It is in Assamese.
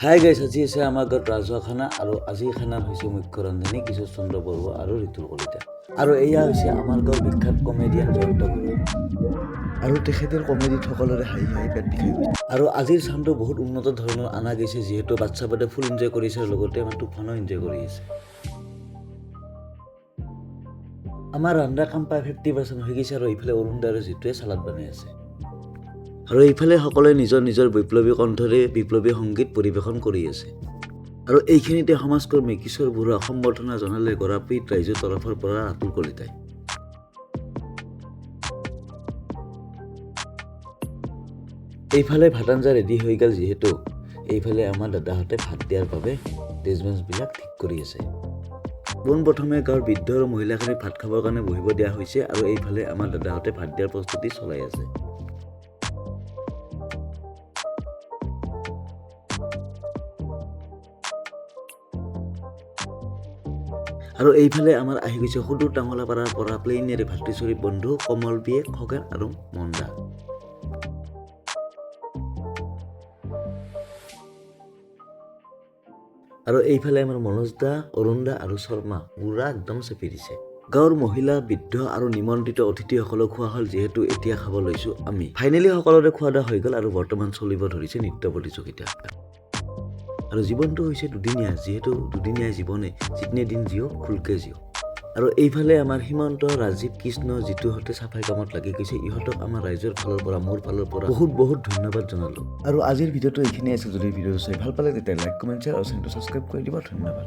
হাই গাইছ, আজি আছে আমাৰ ঘৰত ৰাজহুৱা খানা আৰু আজিৰ খানাত হৈছে মুখ্য ৰান্ধনী কিশোৰ চন্দ্ৰ বৰুৱা আৰু ঋতুৰ কলিতা। আৰু এয়া হৈছে আমাৰ ঘৰ বিখ্যাত কমেডিয়ান জয়ন্ত বৰুৱা। আৰু তেখেতৰ কমেডিত সকলোৰে হাঁহি হাঁহি পেট বিষাই গৈছে। আৰু আজিৰ চানটো বহুত উন্নত ধৰণৰ অনা গৈছে, যিহেতু বাচ্চাবোৰে ফুল এনজয় কৰিছে আৰু লগতে আমাৰ তুফানো এনজয় কৰি আছে। আমাৰ ৰন্ধাৰ কাম প্ৰায় 50% হৈ গৈছে আৰু এইফালে অৰুণ দা আৰু জিতুৱে চালাড বনাই আছে। আৰু এইফালে সকলোৱে নিজৰ নিজৰ বৈপ্লৱী কণ্ঠৰে বিপ্লৱী সংগীত পৰিৱেশন কৰি আছে। আৰু এইখিনিতে সমাজকৰ্মী কিশোৰ বৰুৱাক সম্বৰ্ধনা জনালে গৰাপীঠ ৰাইজৰ তৰফৰ পৰা ঋতুৰ কলিতাই। এইফালে ভাত আঞ্জা ৰেডি হৈ গ'ল, যিহেতু এইফালে আমাৰ দাদাহঁতে ভাত দিয়াৰ বাবে ডেজমেন্টছবিলাক ঠিক কৰি আছে। পোনপ্ৰথমে গাঁৱৰ বৃদ্ধ আৰু মহিলাখিনিক ভাত খাবৰ কাৰণে বহিব দিয়া হৈছে আৰু এইফালে আমাৰ দাদাহঁতে ভাত দিয়াৰ প্ৰস্তুতি চলাই আছে। আৰু এইফালে আমাৰ আহি গৈছে সুদূৰ টাঙলাপাৰাৰ পৰা প্লেইনেৰে ভাতৃশ্বৰী বন্ধু কমল বিয়ে, খগেন আৰু মন্দা। আৰু এইফালে আমাৰ মনোজ দা, অৰুণ দা আৰু শৰ্মা পুৰা একদম চেপি দিছে। গাঁৱৰ মহিলা, বৃদ্ধ আৰু নিমন্ত্ৰিত অতিথিসকলক খোৱা হ'ল, যিহেতু এতিয়া খাব লৈছো আমি। ফাইনেলি সকলোৰে খোৱা দোৱা হৈ গ'ল আৰু বৰ্তমান চলিব ধৰিছে নৃত্য প্ৰতিযোগিতা। আৰু জীৱনটো হৈছে দুদিনীয়া, যিহেতু দুদিনীয়া জীৱনে যিতনে দিন জিও খুলকে জিও। আৰু এইফালে আমাৰ সীমন্ত, ৰাজীৱ, কৃষ্ণ, জিতুহঁতে চাফাই কামত লাগি গৈছে। ইহঁতক আমাৰ ৰাইজৰ ফালৰ পৰা, মোৰ ফালৰ পৰা বহুত ধন্যবাদ জনালো। আৰু আজিৰ ভিডিঅ'টো এইখিনিয়ে আছে। যদি ভিডিঅ'টো চাই ভাল পালে তেতিয়া লাইক, কমেণ্ট, শ্বেয়াৰ আৰু চেনেলটো ছাবস্ক্ৰাইব কৰি দিব। ধন্যবাদ।